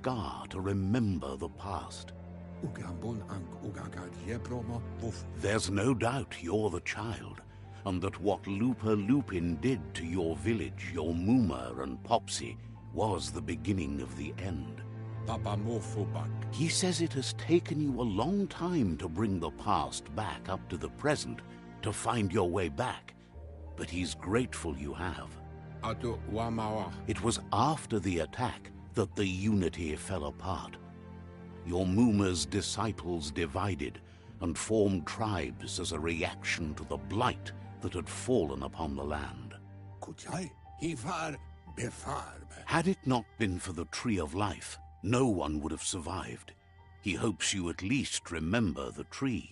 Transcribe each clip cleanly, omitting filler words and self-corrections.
scar to remember the past. There's no doubt you're the child, and that what Looper Lupin did to your village, your Moomer and Popsy, was the beginning of the end. He says it has taken you a long time to bring the past back up to the present, to find your way back, but he's grateful you have. It was after the attack that the unity fell apart. Your Moomer's disciples divided and formed tribes as a reaction to the blight that had fallen upon the land. Had it not been for the Tree of Life, no one would have survived. He hopes you at least remember the tree.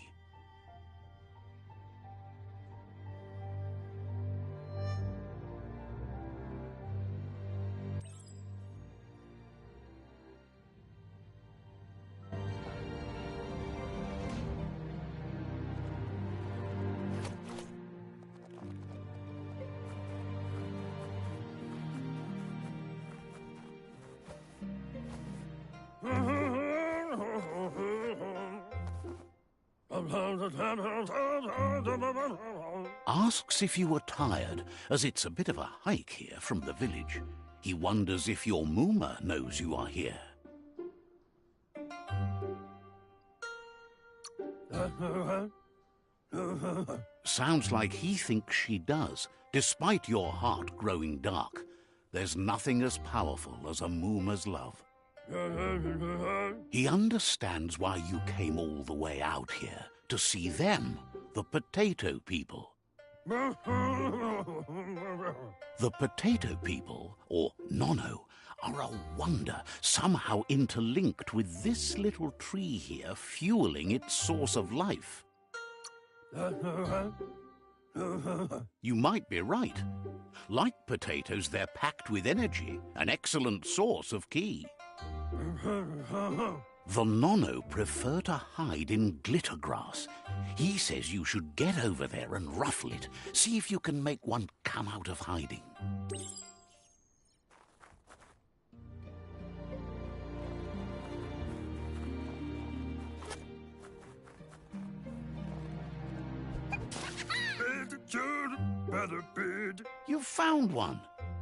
Asks if you are tired, as it's a bit of a hike here from the village. He wonders if your Moomer knows you are here. Sounds like he thinks she does, despite your heart growing dark. There's nothing as powerful as a Moomer's love. He understands why you came all the way out here, to see them, the potato people. The potato people, or Nono, are a wonder, somehow interlinked with this little tree here, fueling its source of life. You might be right. Like potatoes, they're packed with energy, an excellent source of ki. The Nono prefer to hide in glitter grass. He says you should get over there and ruffle it. See if you can make one come out of hiding. You've found one.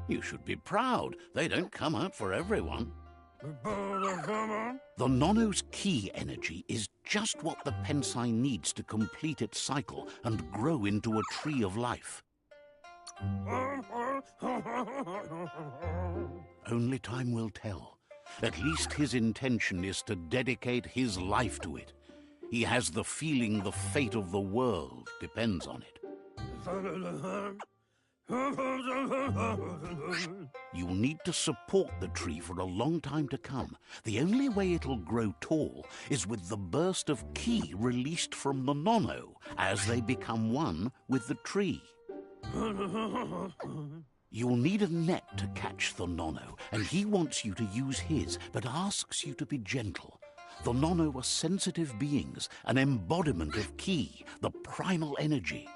You should be proud. They don't come out for everyone. The Nono's ki energy is just what the Pensai needs to complete its cycle and grow into a tree of life. Only time will tell. At least his intention is to dedicate his life to it. He has the feeling the fate of the world depends on it. You'll need to support the tree for a long time to come. The only way it'll grow tall is with the burst of ki released from the Nono as they become one with the tree. You'll need a net to catch the Nono, and he wants you to use his, but asks you to be gentle. The Nono are sensitive beings, an embodiment of ki, the primal energy.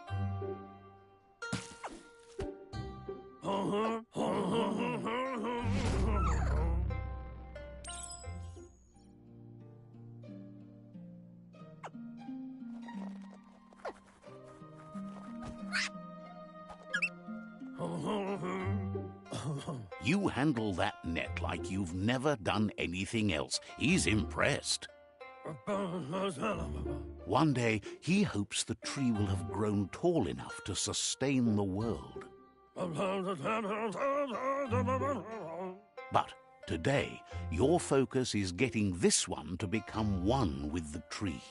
You handle that net like you've never done anything else. He's impressed. One day, he hopes the tree will have grown tall enough to sustain the world. But today, your focus is getting this one to become one with the tree.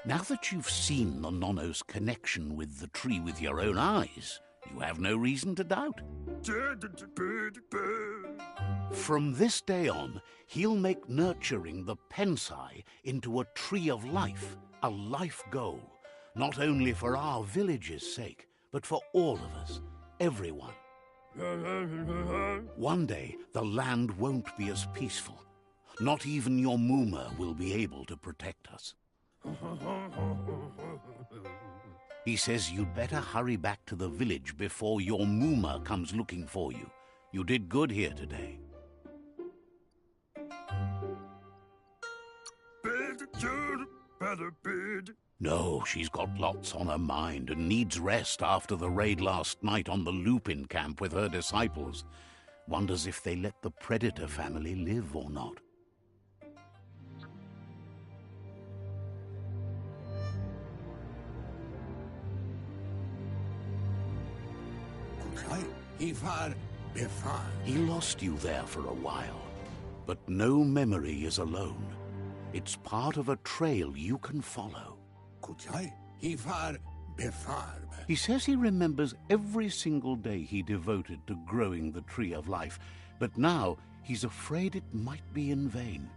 Now that you've seen the Nono's connection with the tree with your own eyes, you have no reason to doubt. From this day on, he'll make nurturing the Pensai into a tree of life, a life goal, not only for our village's sake, but for all of us, everyone. One day, the land won't be as peaceful. Not even your Muma will be able to protect us. He says you'd better hurry back to the village before your Muma comes looking for you. You did good here today. No, she's got lots on her mind and needs rest after the raid last night on the Lupin camp with her disciples. Wonders if they let the Predator family live or not. He lost you there for a while, but no memory is alone. It's part of a trail you can follow. He says he remembers every single day he devoted to growing the Tree of Life, but now he's afraid it might be in vain.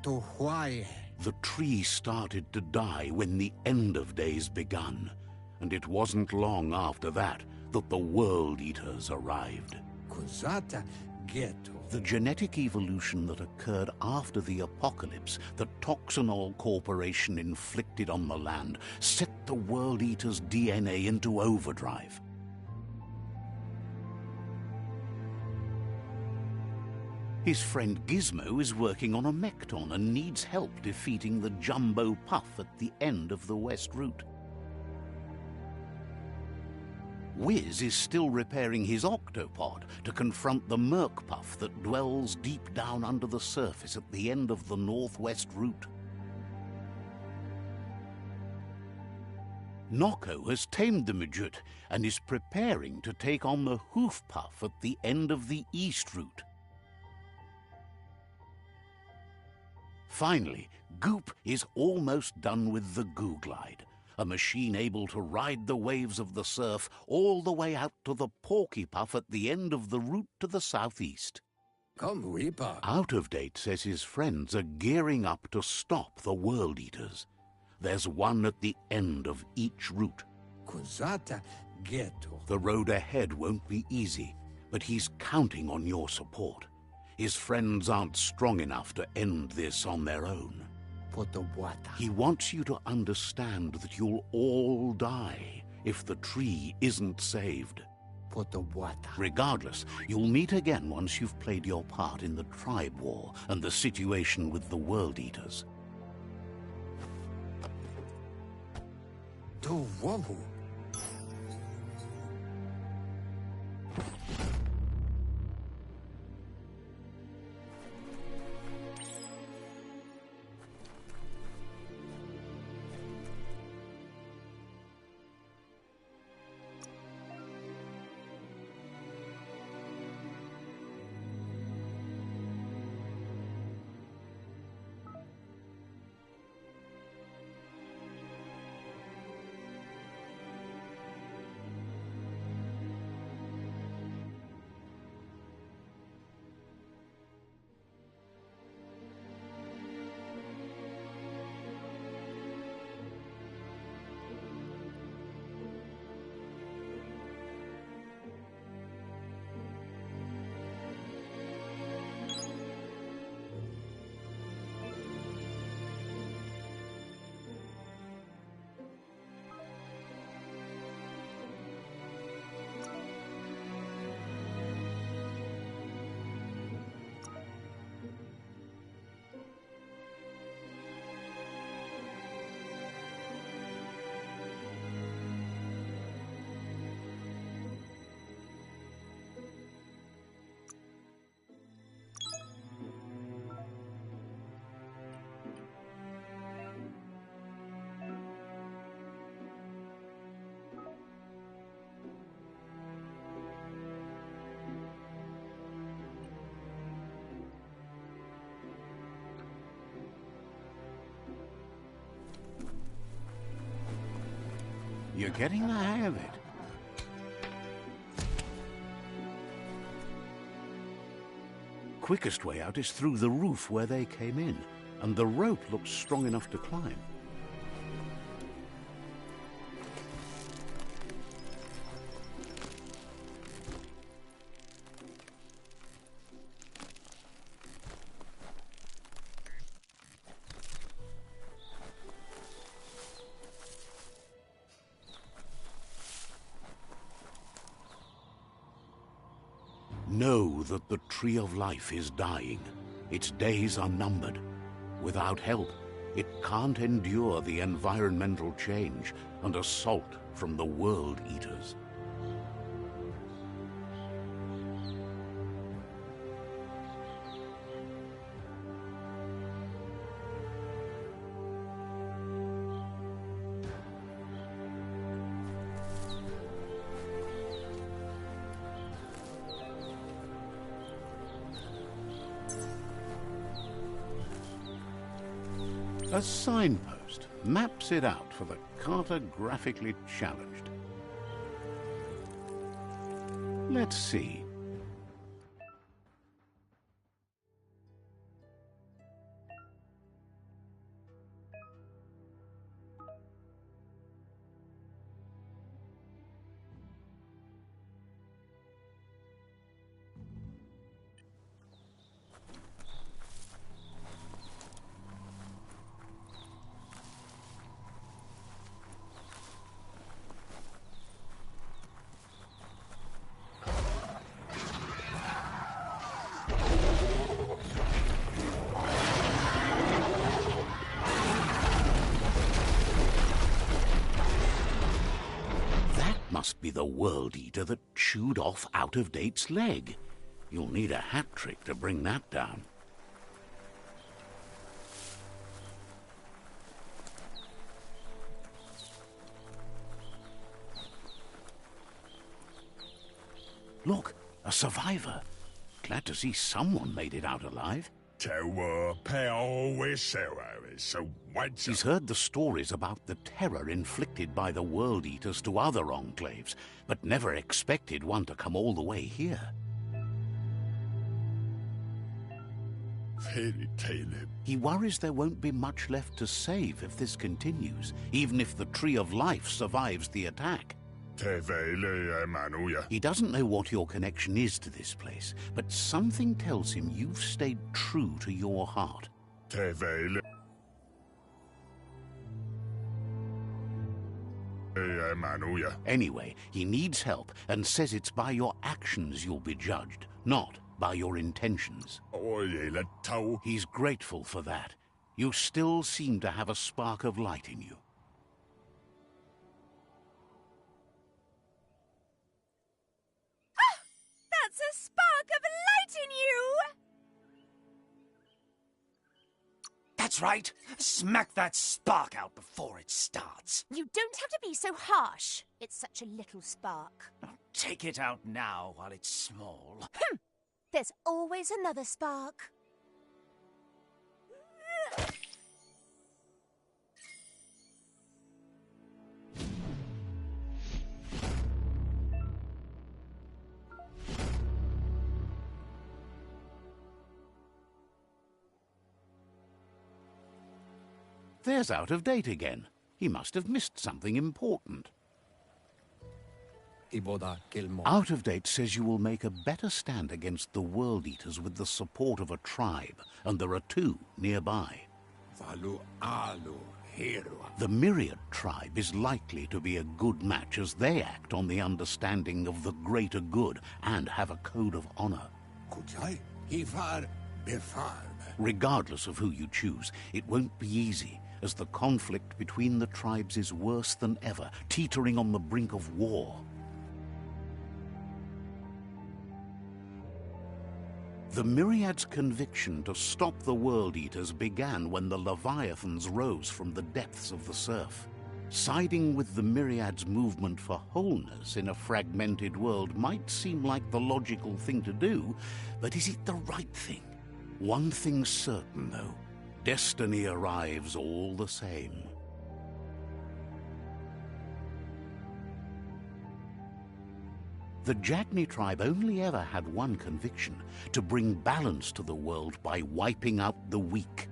The tree started to die when the end of days begun, and it wasn't long after that that the World Eaters arrived. The genetic evolution that occurred after the apocalypse that Toxanol Corporation inflicted on the land set the World Eater's DNA into overdrive. His friend Gizmo is working on a Mekton and needs help defeating the Jumbo Puff at the end of the West Route. Wiz is still repairing his octopod to confront the Merc Puff that dwells deep down under the surface at the end of the Northwest Route. Nocco has tamed the Midget and is preparing to take on the Hoof Puff at the end of the East Route. Finally, Goop is almost done with the Goo Glide, a machine able to ride the waves of the surf all the way out to the Porky Puff at the end of the route to the southeast. Out of Date says his friends are gearing up to stop the World Eaters. There's one at the end of each route. The road ahead won't be easy, but he's counting on your support. His friends aren't strong enough to end this on their own. He wants you to understand that you'll all die if the tree isn't saved. Regardless, you'll meet again once you've played your part in the tribe war and the situation with the World Eaters. You're getting the hang of it. quickest way out is through the roof where they came in, and the rope looks strong enough to climb. Know that the Tree of Life is dying. Its days are numbered. Without help, it can't endure the environmental change and assault from the World Eaters. A signpost maps it out for the cartographically challenged. Let's see. Must be the World Eater that chewed off Out-of-Date's leg. You'll need a hat trick to bring that down. Look, a survivor. Glad to see someone made it out alive. He's heard the stories about the terror inflicted by the World Eaters to other enclaves, but never expected one to come all the way here. He worries there won't be much left to save if this continues, even if the Tree of Life survives the attack. He doesn't know what your connection is to this place, but something tells him you've stayed true to your heart. Anyway, he needs help and says it's by your actions you'll be judged, not by your intentions. He's grateful for that. You still seem to have a spark of light in you. That's a spark of light in you! That's right. Smack that spark out before it starts. You don't have to be so harsh. It's such a little spark. Now, take it out now while it's small. There's always another spark. There's Out-of-Date again. He must have missed something important. Out-of-Date says you will make a better stand against the World Eaters with the support of a tribe, and there are two nearby. The Myriad tribe is likely to be a good match as they act on the understanding of the greater good and have a code of honor. Regardless of who you choose, it won't be easy, as the conflict between the tribes is worse than ever, teetering on the brink of war. The Myriad's conviction to stop the World Eaters began when the Leviathans rose from the depths of the surf. Siding with the Myriad's movement for wholeness in a fragmented world might seem like the logical thing to do, but is it the right thing? One thing's certain, though. Destiny arrives all the same. The Jagni tribe only ever had one conviction: to bring balance to the world by wiping out the weak.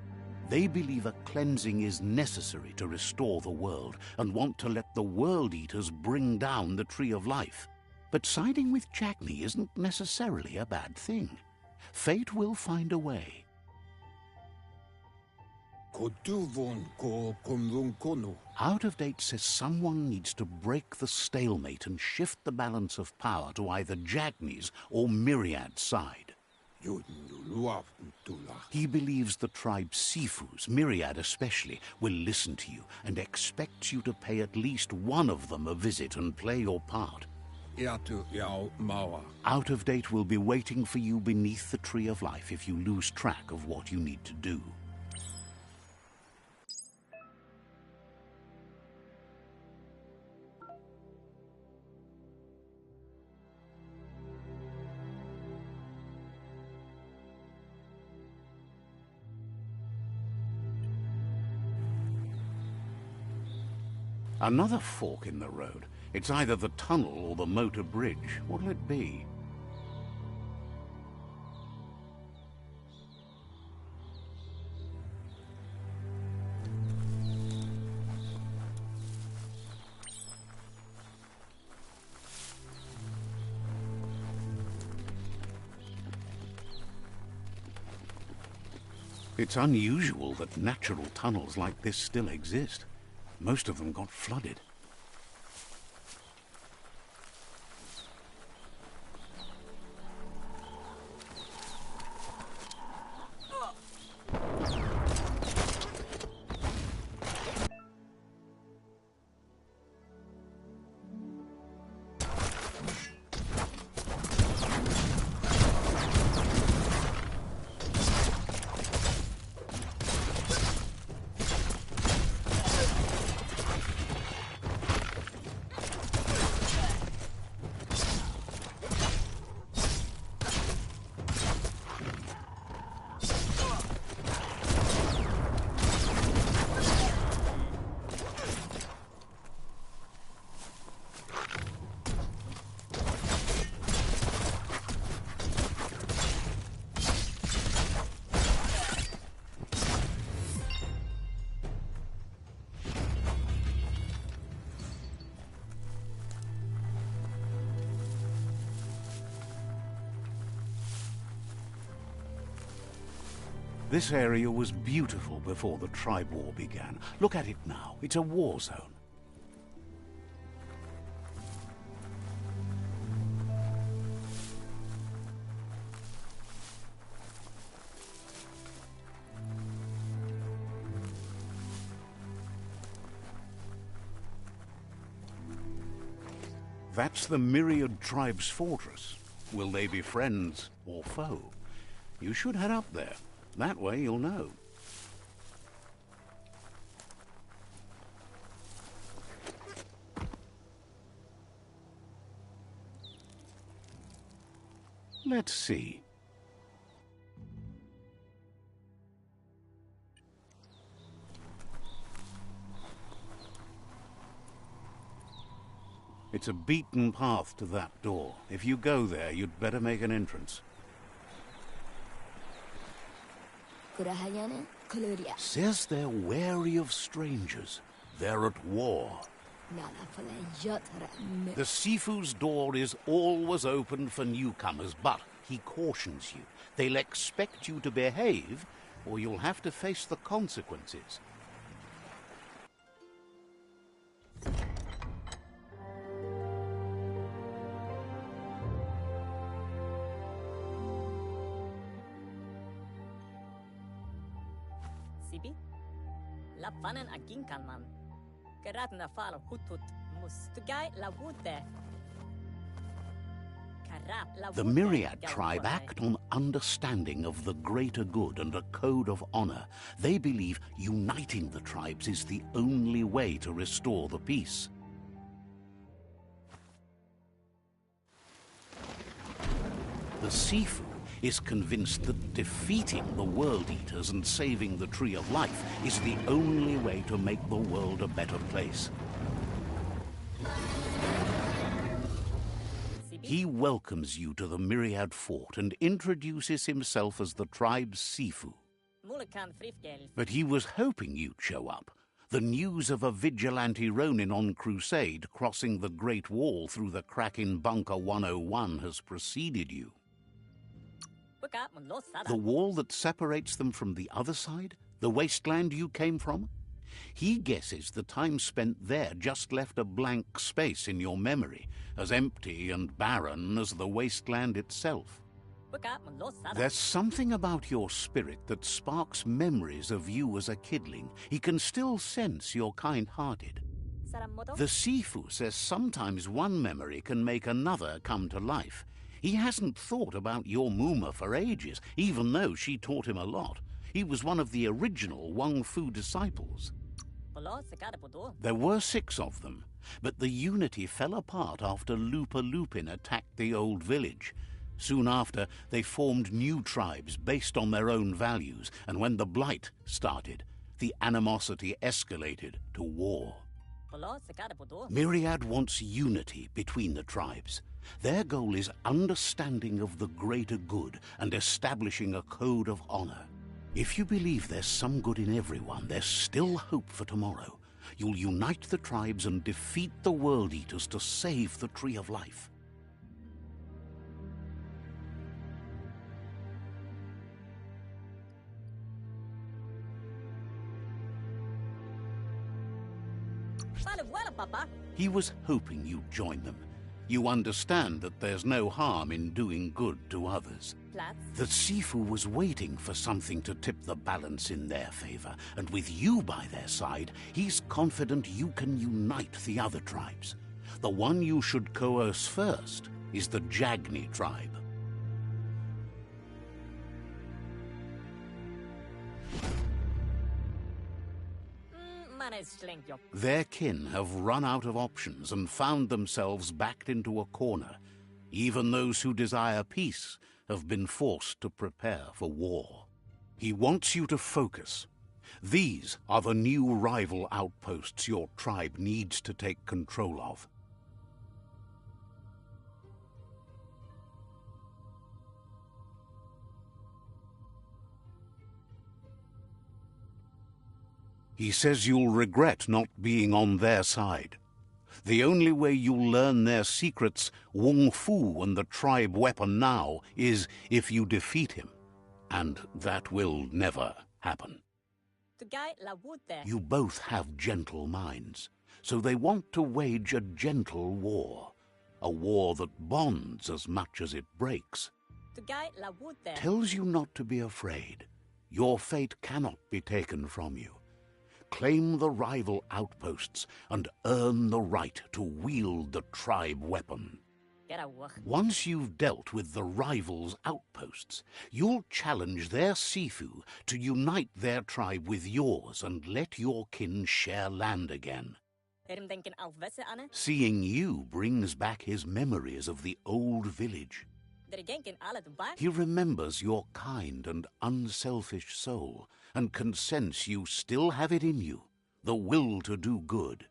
They believe a cleansing is necessary to restore the world and want to let the World Eaters bring down the Tree of Life. But siding with Jagni isn't necessarily a bad thing. Fate will find a way. Out of Date says someone needs to break the stalemate and shift the balance of power to either Jagni's or Myriad's side. He believes the tribe Sifus, Myriad especially, will listen to you and expects you to pay at least one of them a visit and play your part. Out of Date will be waiting for you beneath the Tree of Life if you lose track of what you need to do. Another fork in the road. It's either the tunnel or the motor bridge. What'll it be? It's unusual that natural tunnels like this still exist. Most of them got flooded. This area was beautiful before the tribe war began. Look at it now. It's a war zone. That's the Myriad tribe's fortress. Will they be friends or foe? You should head up there. That way you'll know. Let's see. It's a beaten path to that door. If you go there, you'd better make an entrance. Says they're wary of strangers. They're at war. The Sifu's door is always open for newcomers, but he cautions you. They'll expect you to behave, or you'll have to face the consequences. Sibi? Lapvanen aginkanman. Geratna fal hutut mustugai lavute. The Myriad tribe act on understanding of the greater good and a code of honor. They believe uniting the tribes is the only way to restore the peace. The Sifu is convinced that defeating the World Eaters and saving the Tree of Life is the only way to make the world a better place. He welcomes you to the Myriad Fort and introduces himself as the tribe's Sifu. Mulekan frifgel. But he was hoping you'd show up. The news of a vigilante Ronin on crusade crossing the Great Wall through the crack in Bunker 101 has preceded you. The wall that separates them from the other side? The wasteland you came from? He guesses the time spent there just left a blank space in your memory, as empty and barren as the wasteland itself. There's something about your spirit that sparks memories of you as a kidling. He can still sense you're kind-hearted. The Sifu says sometimes one memory can make another come to life. He hasn't thought about your Muma for ages, even though she taught him a lot. He was one of the original Wang Fu disciples. There were 6 of them, but the unity fell apart after Lupa Lupin attacked the old village. Soon after, they formed new tribes based on their own values, and when the Blight started, the animosity escalated to war. Myriad wants unity between the tribes. Their goal is understanding of the greater good and establishing a code of honor. If you believe there's some good in everyone, there's still hope for tomorrow. You'll unite the tribes and defeat the World Eaters to save the Tree of Life. He was hoping you'd join them. You understand that there's no harm in doing good to others. The Sifu was waiting for something to tip the balance in their favor, and with you by their side, he's confident you can unite the other tribes. The one you should coerce first is the Jagni tribe. Their kin have run out of options and found themselves backed into a corner. Even those who desire peace have been forced to prepare for war. He wants you to focus. These are the new rival outposts your tribe needs to take control of. He says you'll regret not being on their side. The only way you'll learn their secrets, Wung Fu and the tribe weapon now, is if you defeat him. And that will never happen. You both have gentle minds, so they want to wage a gentle war. A war that bonds as much as it breaks. Tells you not to be afraid. Your fate cannot be taken from you. Claim the rival outposts and earn the right to wield the tribe weapon. Once you've dealt with the rivals' outposts, you'll challenge their Sifu to unite their tribe with yours and let your kin share land again. Seeing you brings back his memories of the old village. He remembers your kind and unselfish soul and can sense you still have it in you, the will to do good.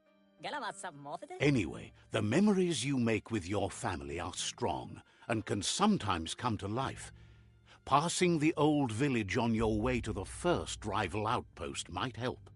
Anyway, the memories you make with your family are strong and can sometimes come to life. Passing the old village on your way to the first rival outpost might help.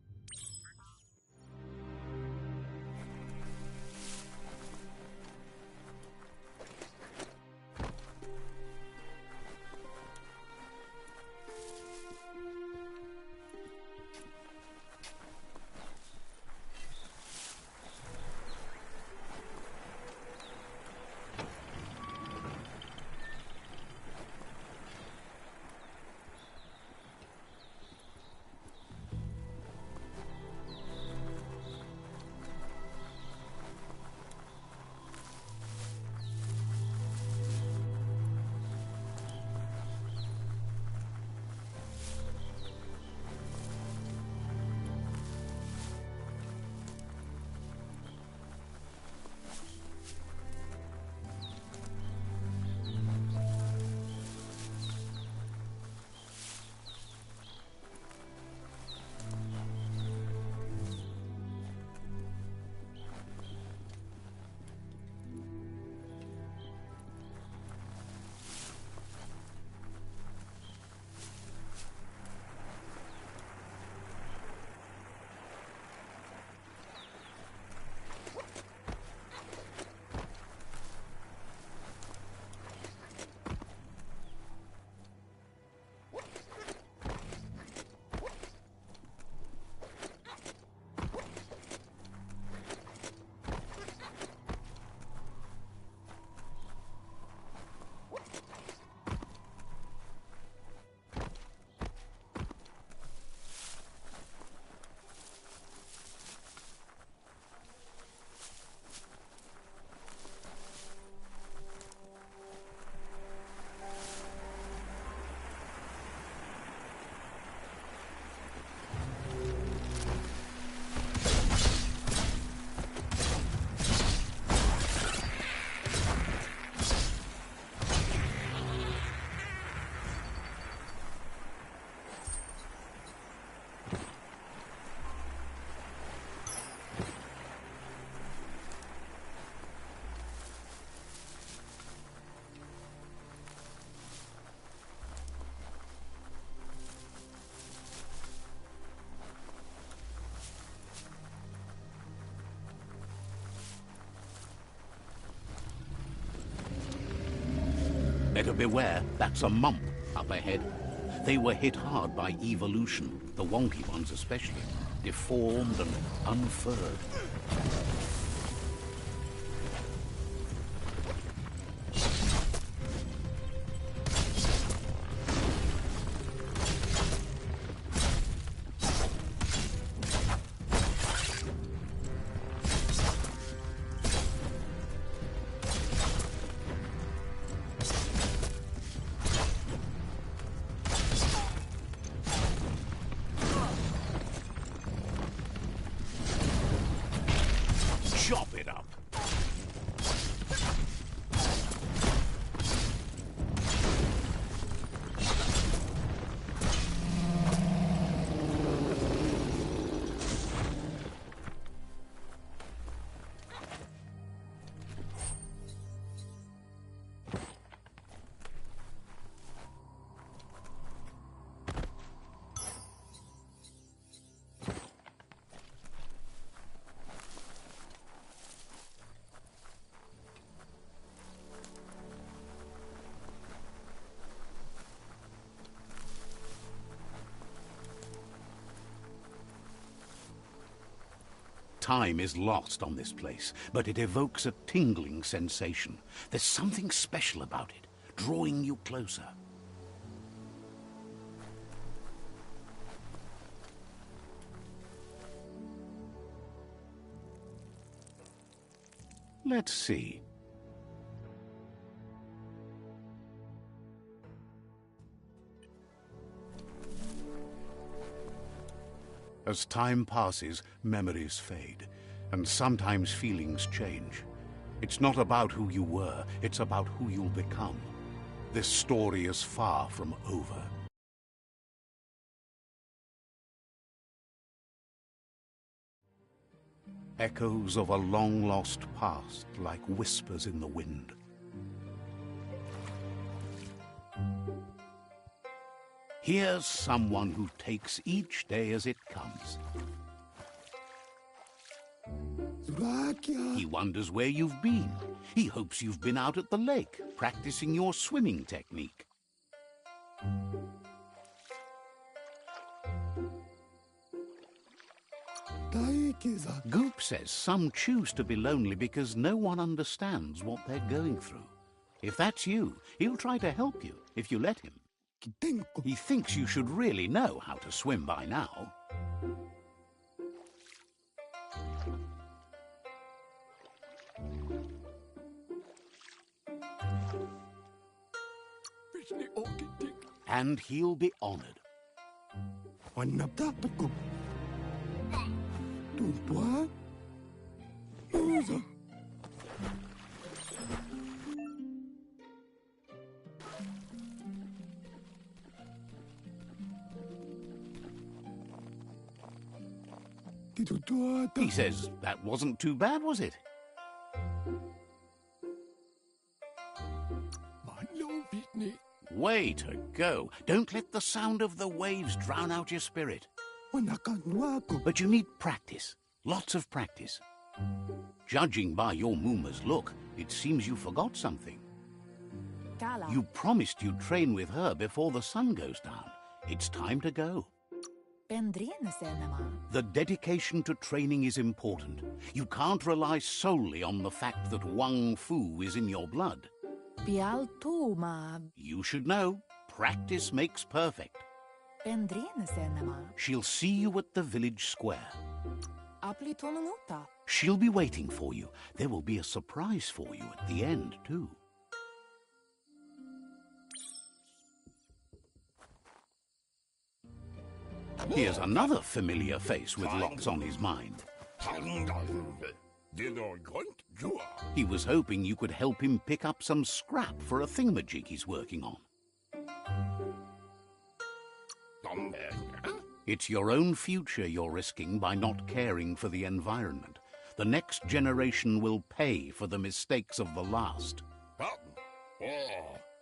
Better beware, that's a mump up ahead. They were hit hard by evolution, the wonky ones especially, deformed and unfurred. Chop it up. Time is lost on this place, but it evokes a tingling sensation. There's something special about it, drawing you closer. Let's see. As time passes, memories fade, and sometimes feelings change. It's not about who you were, it's about who you'll become. This story is far from over. Echoes of a long-lost past, like whispers in the wind. Here's someone who takes each day as it comes. He wonders where you've been. He hopes you've been out at the lake, practicing your swimming technique. Goop says some choose to be lonely because no one understands what they're going through. If that's you, he'll try to help you if you let him. He thinks you should really know how to swim by now. And he'll be honored. He says that wasn't too bad, was it? Way to go. Don't let the sound of the waves drown out your spirit. But you need practice. Lots of practice. Judging by your Mooma's look, it seems you forgot something. You promised you'd train with her before the sun goes down. It's time to go. The dedication to training is important. You can't rely solely on the fact that Wang Fu is in your blood. You should know, practice makes perfect. She'll see you at the village square. She'll be waiting for you. There will be a surprise for you at the end, too. Here's another familiar face with lots on his mind. He was hoping you could help him pick up some scrap for a thingamajig he's working on. It's your own future you're risking by not caring for the environment. The next generation will pay for the mistakes of the last.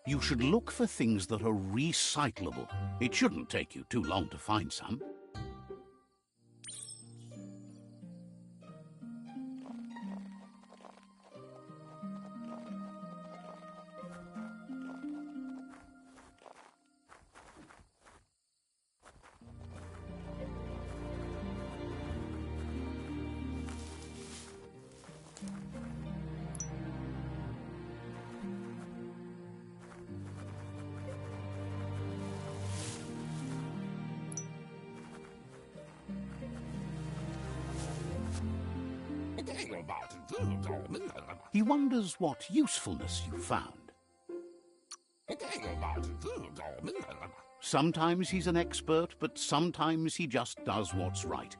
You should look for things that are recyclable. It shouldn't take you too long to find some. He wonders what usefulness you found. Sometimes he's an expert, but sometimes he just does what's right.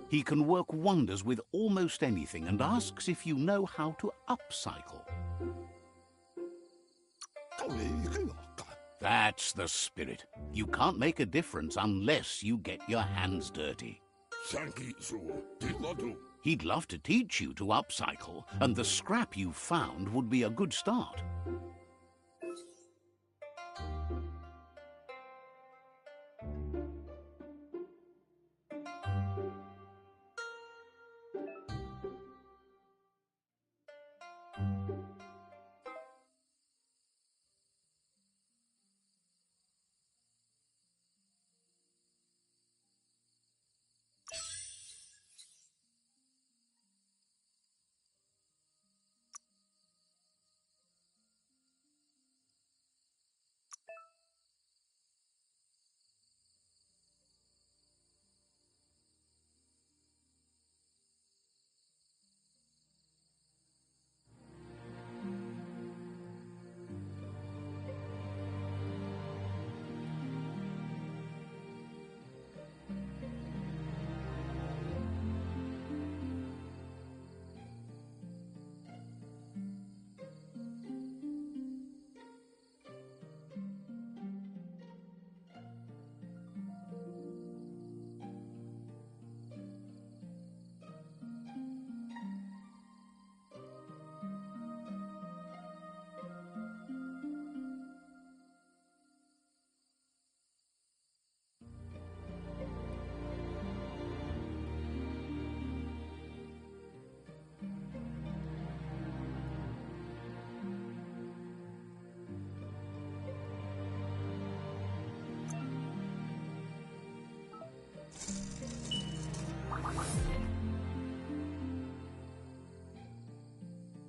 He can work wonders with almost anything and asks if you know how to upcycle. That's the spirit. You can't make a difference unless you get your hands dirty. He'd love to teach you to upcycle, and the scrap you found would be a good start.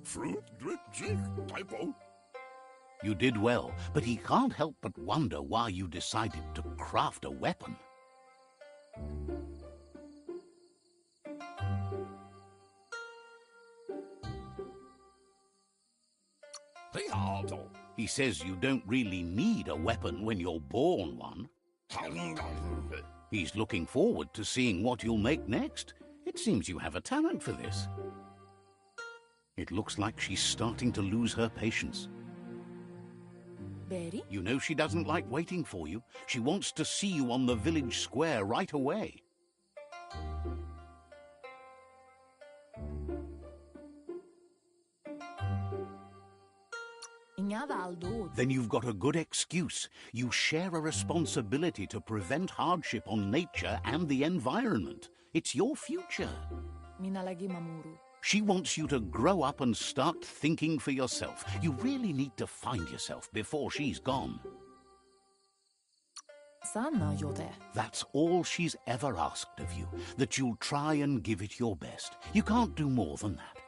Fruit, drip, jig, typo. You did well, but he can't help but wonder why you decided to craft a weapon. He says you don't really need a weapon when you're born one. He's looking forward to seeing what you'll make next. It seems you have a talent for this. It looks like she's starting to lose her patience. Betty? You know she doesn't like waiting for you. She wants to see you on the village square right away. Then you've got a good excuse. You share a responsibility to prevent hardship on nature and the environment. It's your future. Minalagi mamuru. She wants you to grow up and start thinking for yourself. You really need to find yourself before she's gone. Sana yode. That's all she's ever asked of you, that you'll try and give it your best. You can't do more than that.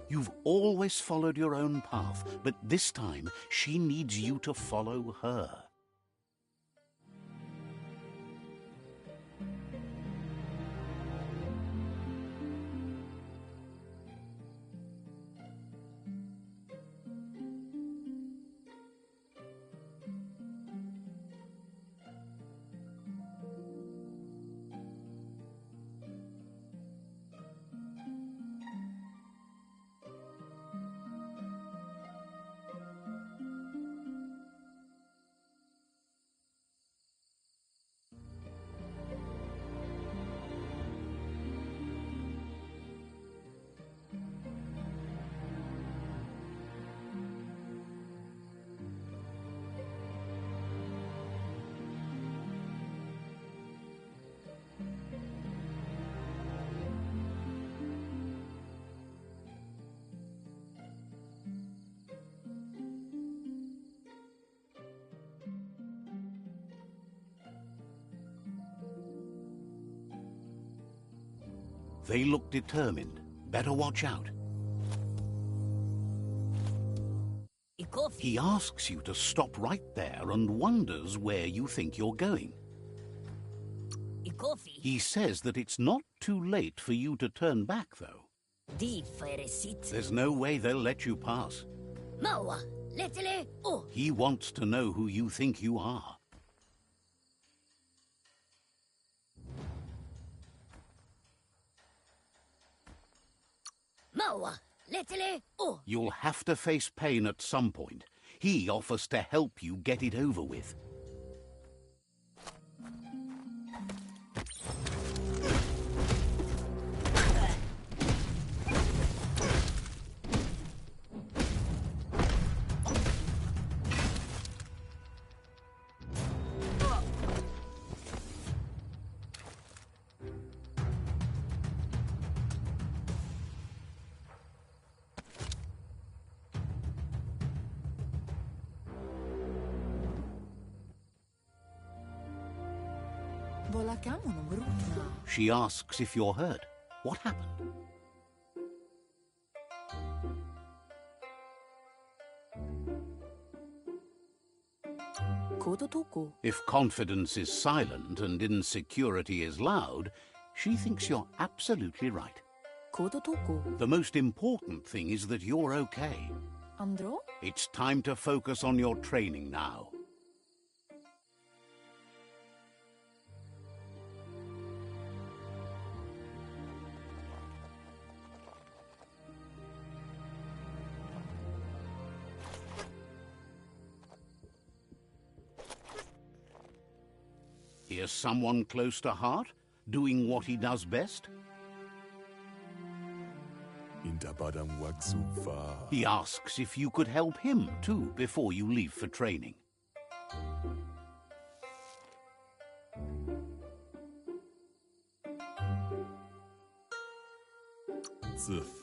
You've always followed your own path, but this time she needs you to follow her. They look determined. Better watch out. He asks you to stop right there and wonders where you think you're going. I coffee. He says that it's not too late for you to turn back, though. Di feresit. There's no way they'll let you pass. Maua. Letele. Oh. He wants to know who you think you are. Maua. Letele. Oh. You'll have to face pain at some point. He offers to help you get it over with. She asks if you're hurt. What happened? If confidence is silent and insecurity is loud, she thinks you're absolutely right. The most important thing is that you're okay. Andro? It's time to focus on your training now. Here's someone close to heart, doing what he does best. He asks if you could help him, too, before you leave for training.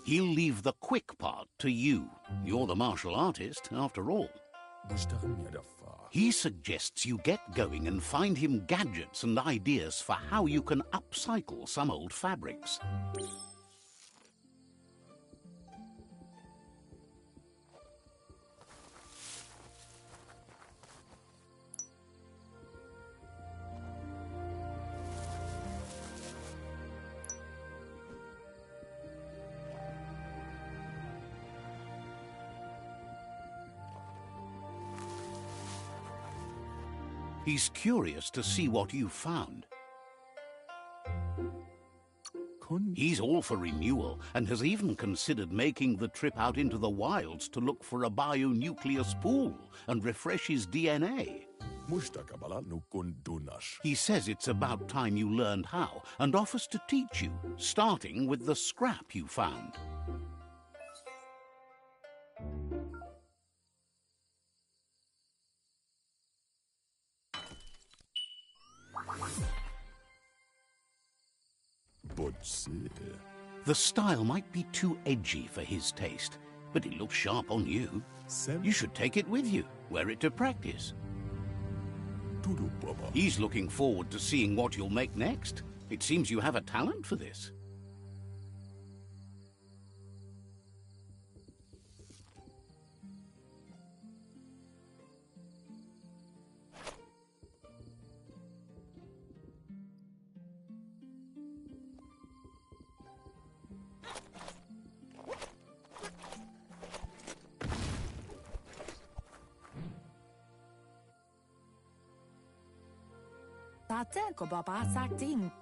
He'll leave the quick part to you. You're the martial artist, after all. He suggests you get going and find him gadgets and ideas for how you can upcycle some old fabrics. He's curious to see what you've found. He's all for renewal and has even considered making the trip out into the wilds to look for a bionucleus pool and refresh his DNA. He says it's about time you learned how and offers to teach you, starting with the scrap you found. The style might be too edgy for his taste, but it looks sharp on you. You should take it with you, wear it to practice. He's looking forward to seeing what you'll make next. It seems you have a talent for this.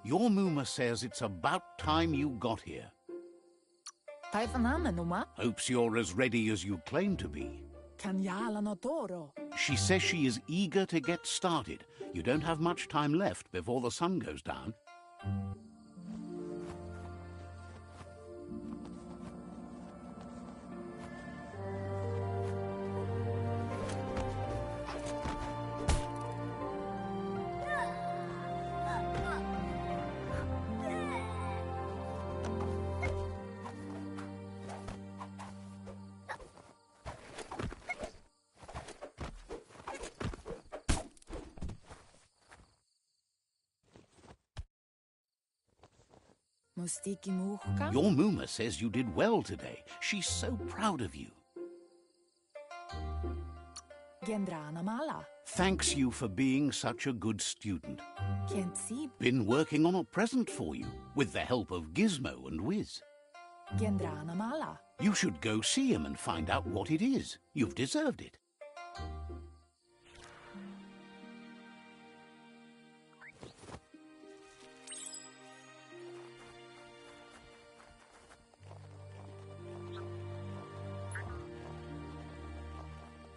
Your Muma says it's about time you got here. Hopes you're as ready as you claim to be. She says she is eager to get started. You don't have much time left before the sun goes down. Your Muma says you did well today. She's so proud of you. Gendrana mala. Thanks you for being such a good student. Kent si. Been working on a present for you, with the help of Gizmo and Wiz. Gendrana mala. You should go see him and find out what it is. You've deserved it.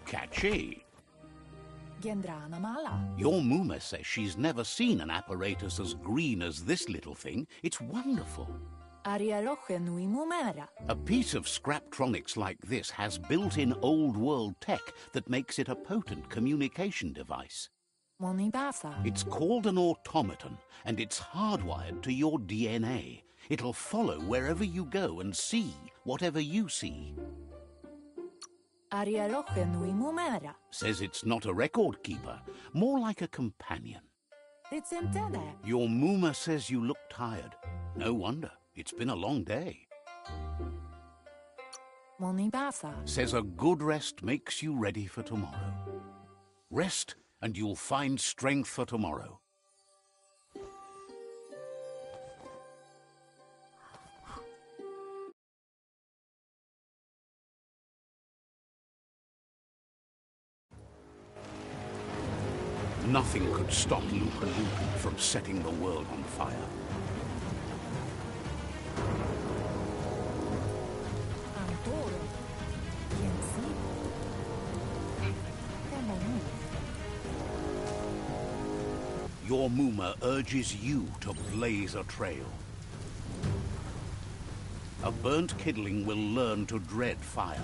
Catchy. Gendrana mala. Your Mooma says she's never seen an apparatus as green as this little thing. It's wonderful. Arialoche nui mumera. A piece of Scraptronics like this has built-in old-world tech that makes it a potent communication device. Monibasa. It's called an automaton, and it's hardwired to your DNA. It'll follow wherever you go and see whatever you see. Arialoche nui mumera. Says it's not a record keeper, more like a companion. Ritsentede. Your Mooma says you look tired. No wonder. It's been a long day. Monibasa. Says a good rest makes you ready for tomorrow. Rest and you'll find strength for tomorrow. Nothing could stop Lupa Lupa from setting the world on fire. Antoro. Kent si. Temonu. Your Mooma urges you to blaze a trail. A burnt kidling will learn to dread fire.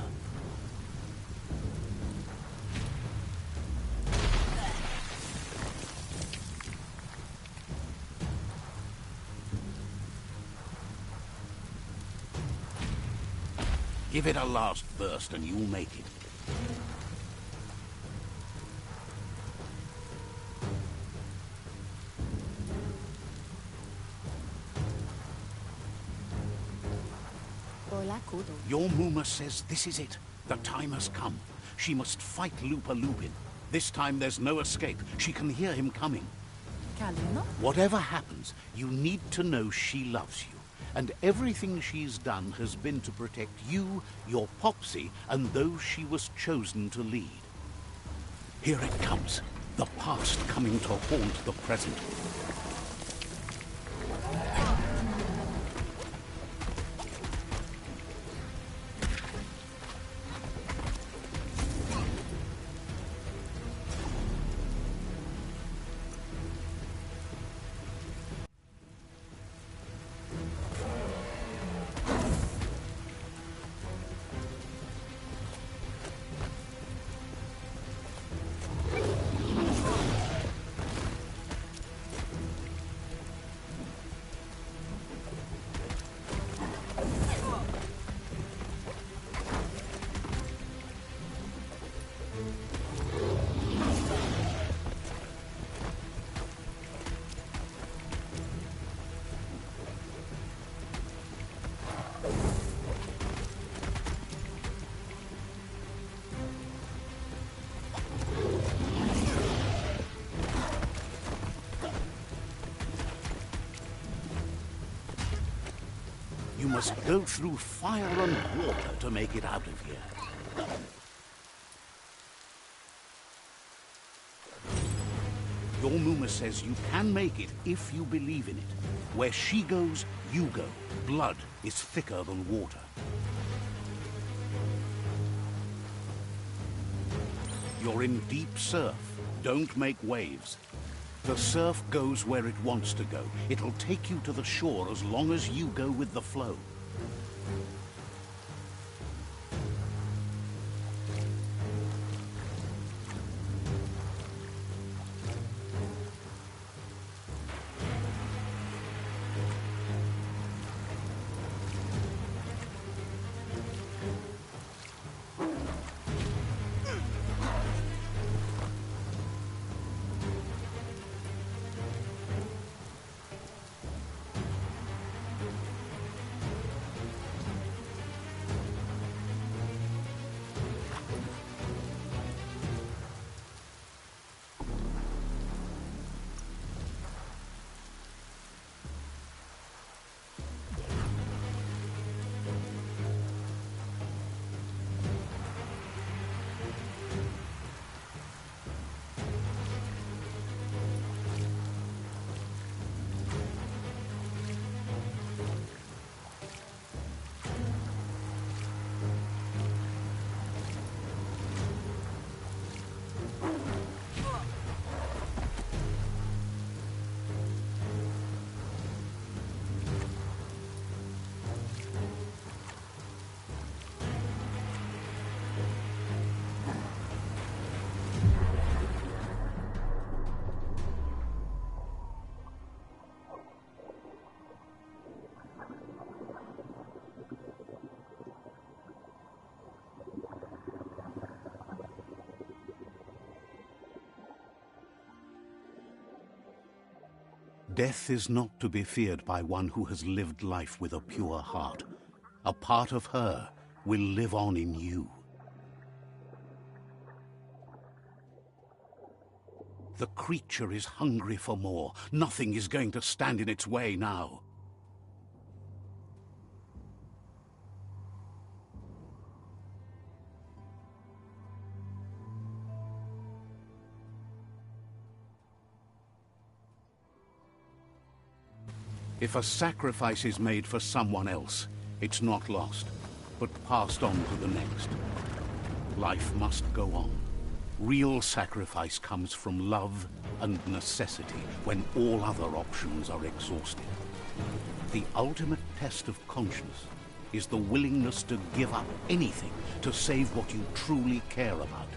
Give it a last burst and you'll make it. Olakudo. Your Mooma says this is it. The time has come. She must fight Lupa Lupin. This time there's no escape. She can hear him coming. Kalino. Whatever happens, you need to know she loves you. And everything she's done has been to protect you, your Popsy, and those she was chosen to lead. Here it comes. The past coming to haunt the present. You must go through fire and water to make it out of here. Your Mooma says you can make it if you believe in it. Where she goes, you go. Blood is thicker than water. You're in deep surf. Don't make waves. The surf goes where it wants to go. It'll take you to the shore as long as you go with the flow. Death is not to be feared by one who has lived life with a pure heart. A part of her will live on in you. The creature is hungry for more. Nothing is going to stand in its way now. If a sacrifice is made for someone else, it's not lost, but passed on to the next. Life must go on. Real sacrifice comes from love and necessity when all other options are exhausted. The ultimate test of conscience is the willingness to give up anything to save what you truly care about.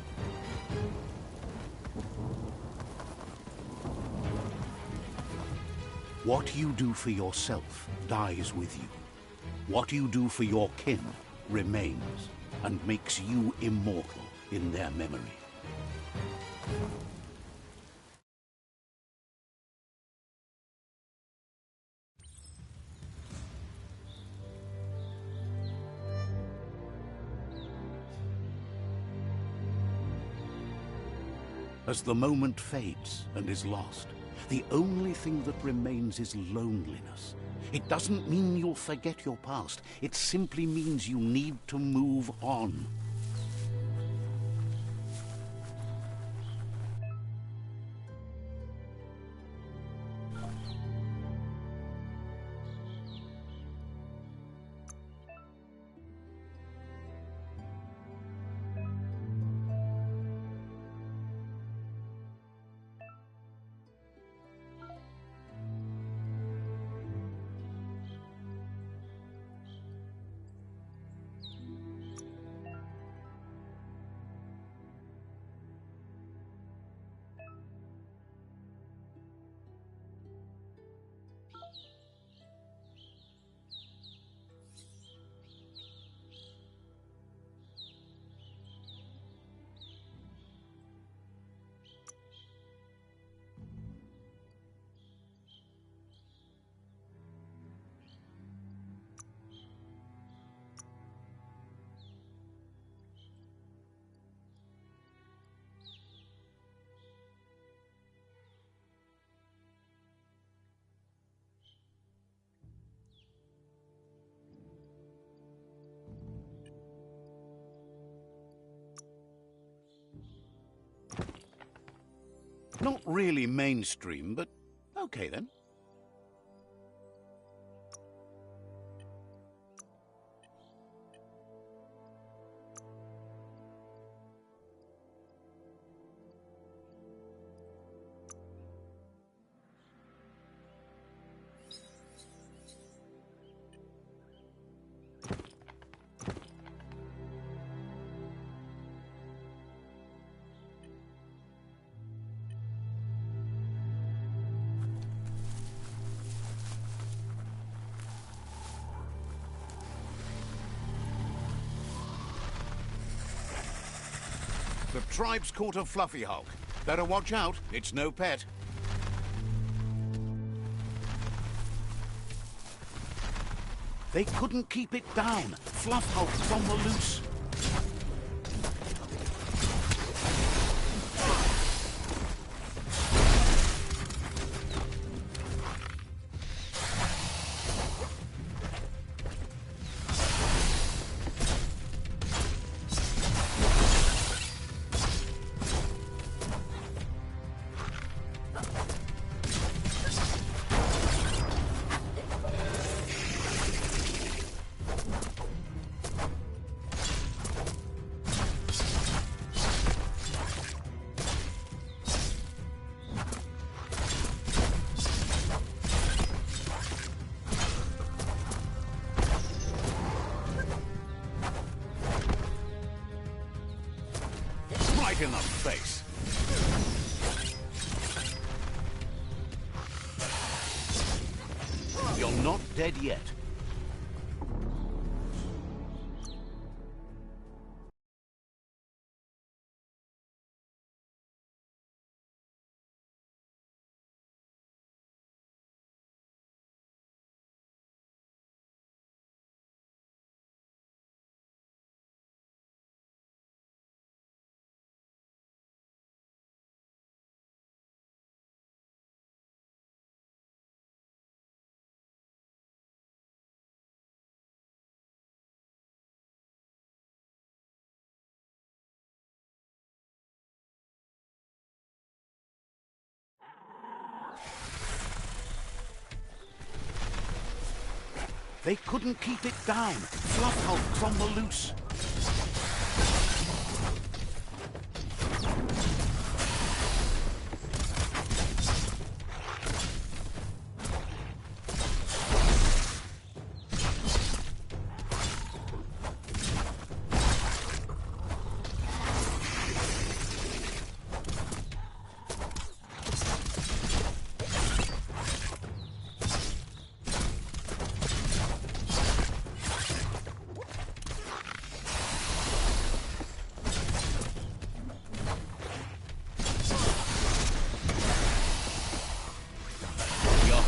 What you do for yourself dies with you. What you do for your kin remains and makes you immortal in their memory. As the moment fades and is lost, the only thing that remains is loneliness. It doesn't mean you'll forget your past. It simply means you need to move on. Not really mainstream, but okay then. The tribe's caught a fluffy hulk. Better watch out, it's no pet. They couldn't keep it down. Fluff hulk's on the loose. Right in the face. You're not dead yet. They couldn't keep it down. Fluff hulks on the loose.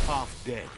Half dead.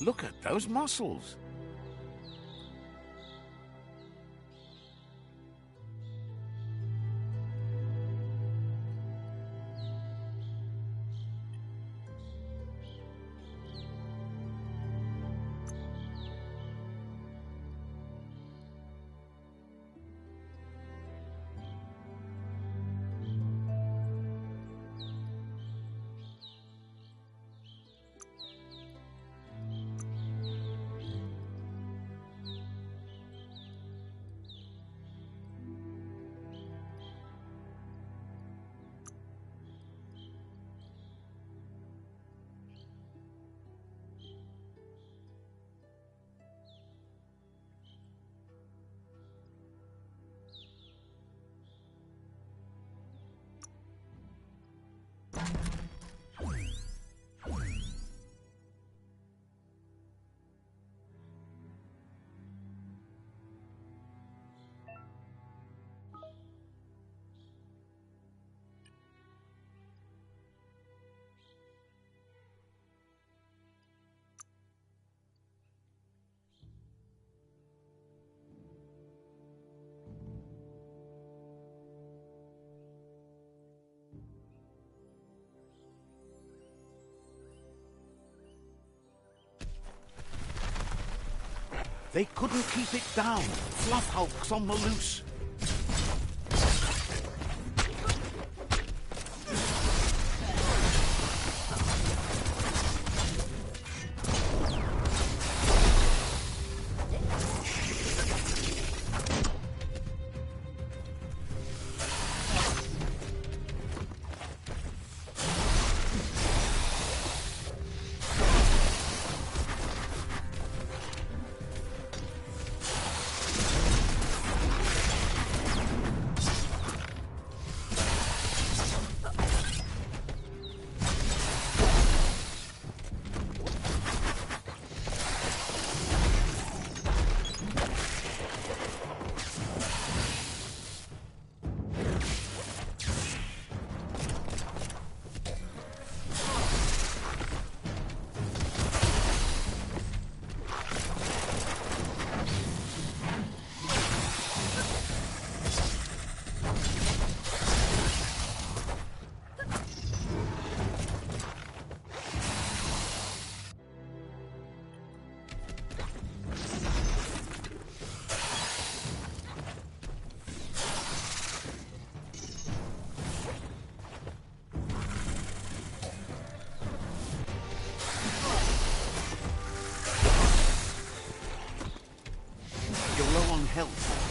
Look at those muscles. They couldn't keep it down. Fluff hulks on the loose. help.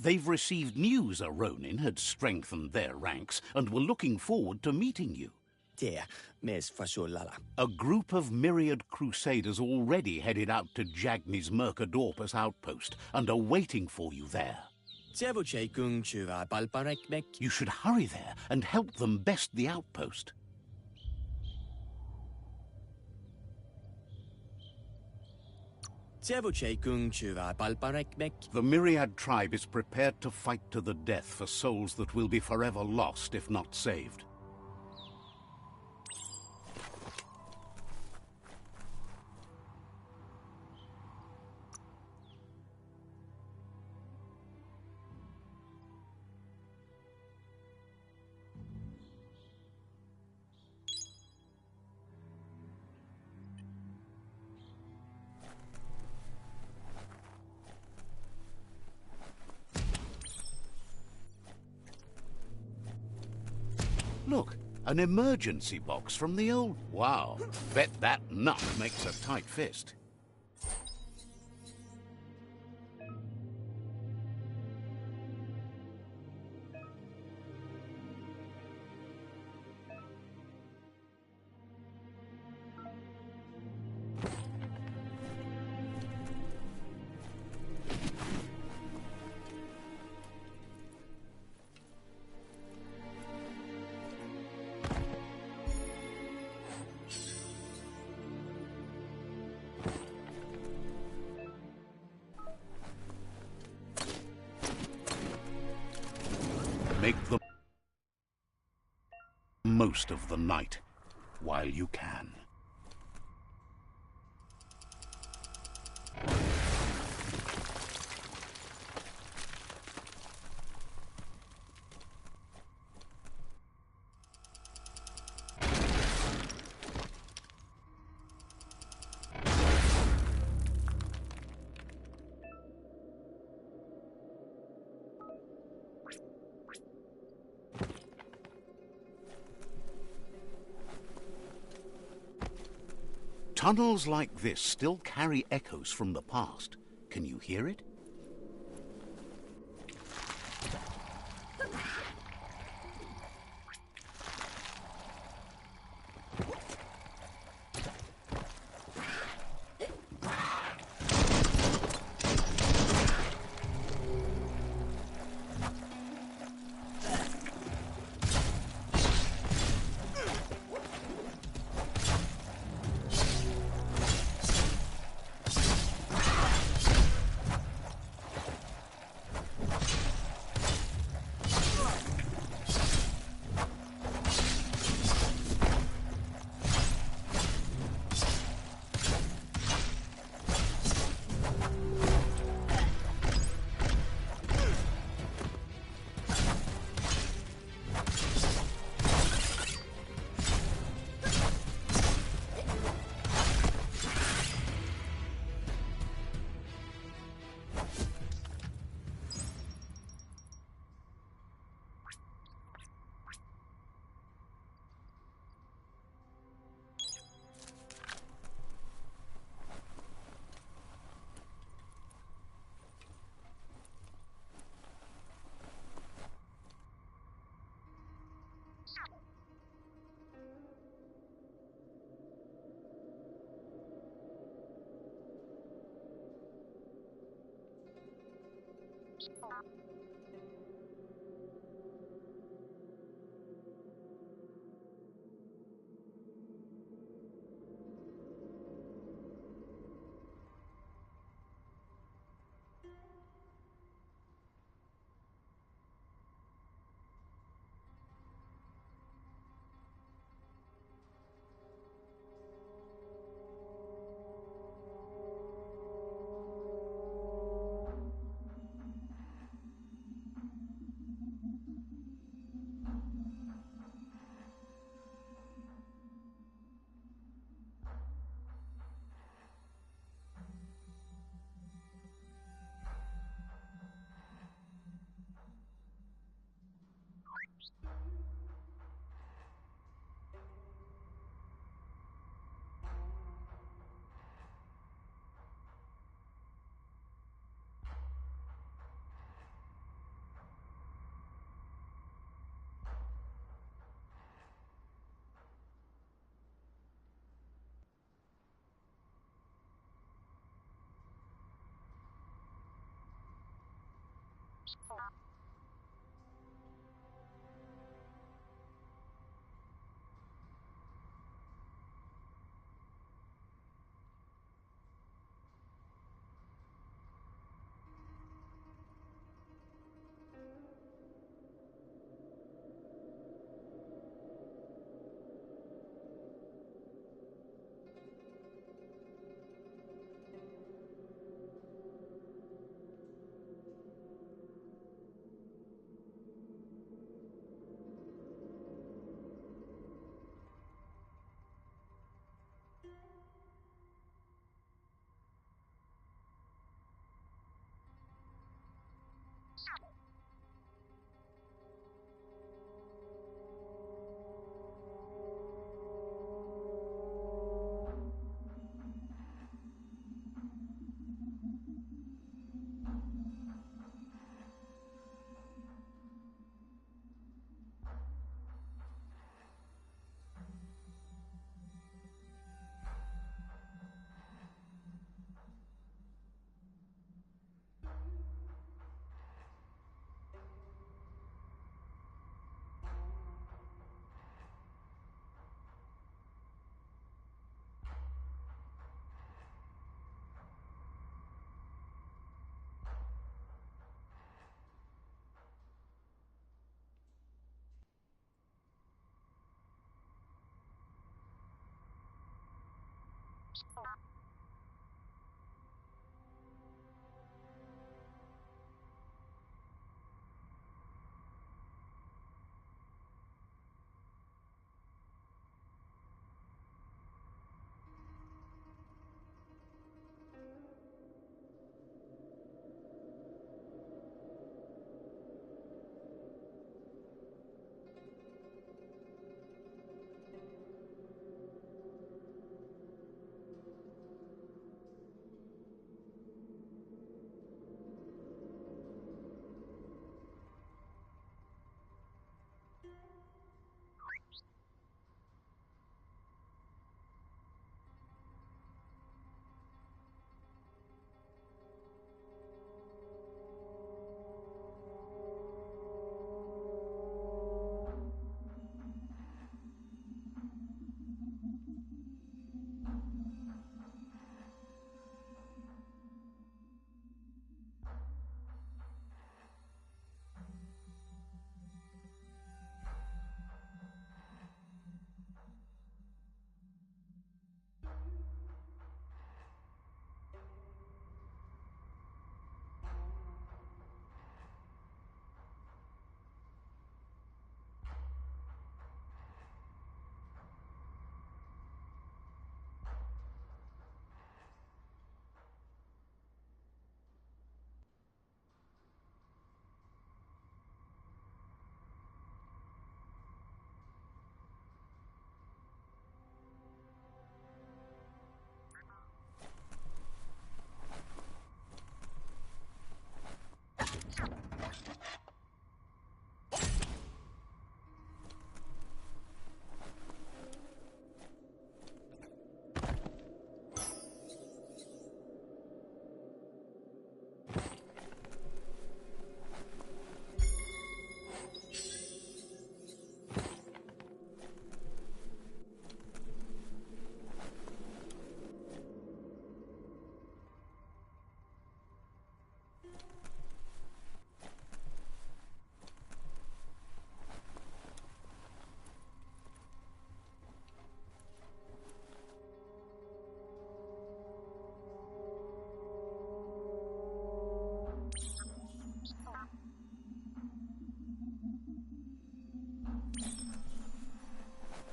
They've received news a Ronin had strengthened their ranks and were looking forward to meeting you. A group of myriad crusaders already headed out to Jagni's Mercadorpus outpost and are waiting for you there. You should hurry there and help them best the outpost. The Myriad tribe is prepared to fight to the death for souls that will be forever lost if not saved. Look, an emergency box from the old... Wow, bet that nut makes a tight fist. Make the most of the night while you can. Tunnels like this still carry echoes from the past. Can you hear it?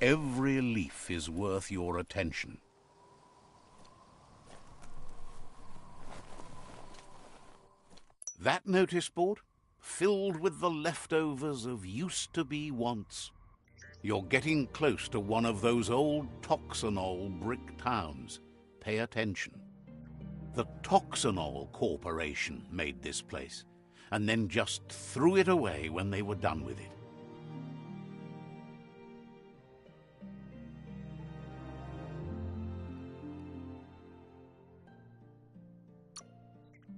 Every leaf is worth your attention. That notice board, filled with the leftovers of used-to-be wants. You're getting close to one of those old Toxanol brick towns. Pay attention. The Toxanol Corporation made this place, and then just threw it away when they were done with it.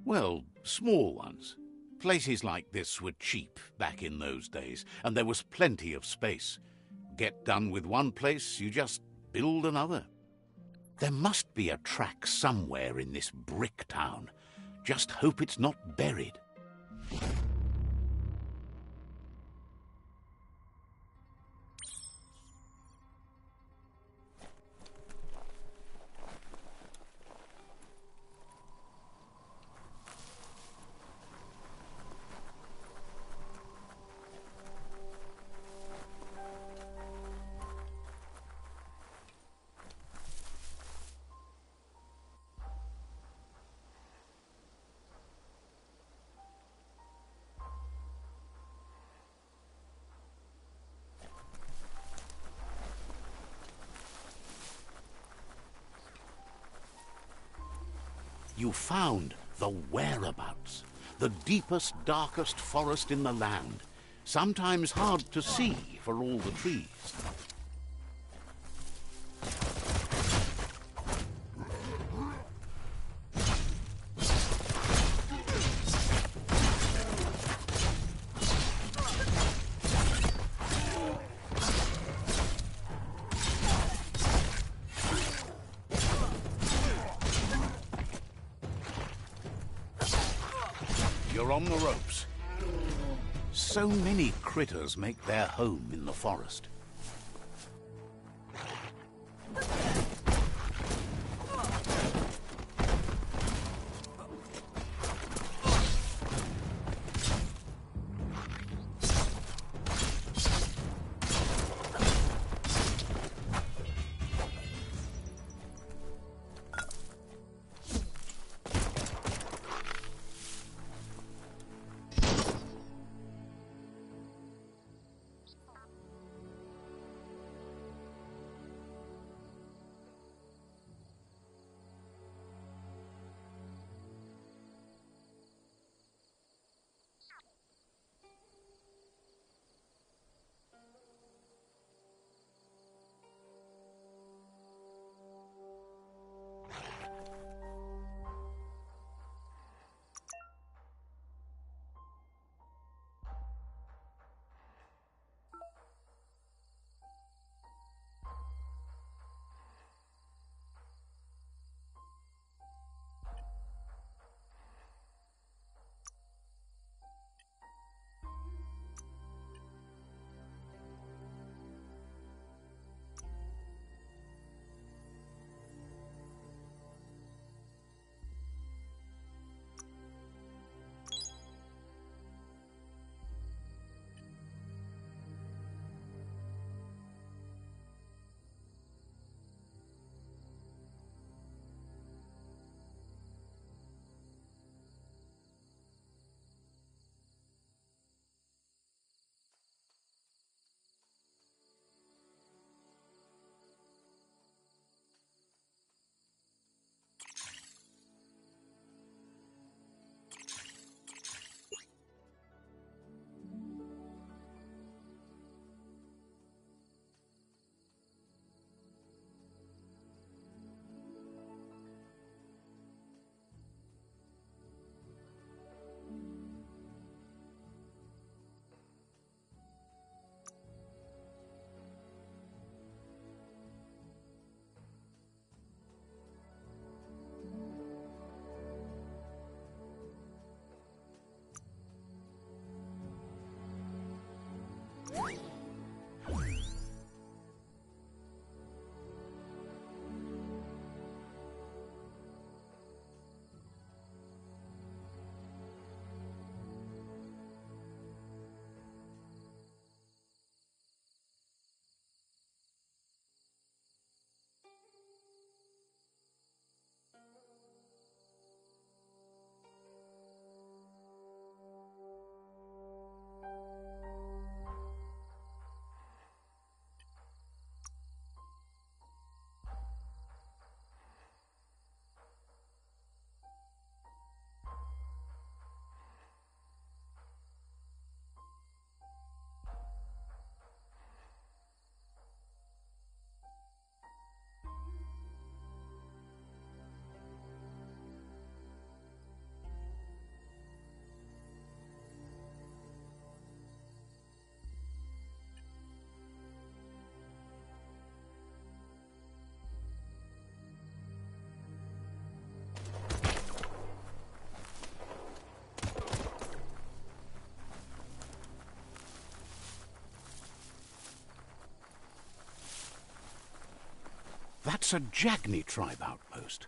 Well, small ones. Places like this were cheap back in those days, and there was plenty of space. Get done with one place, you just build another. There must be a track somewhere in this brick town. Just hope it's not buried. You found the whereabouts, the deepest, darkest forest in the land, sometimes hard to see for all the trees. You're on the ropes. So many critters make their home in the forest. That's a Jagni tribe outpost.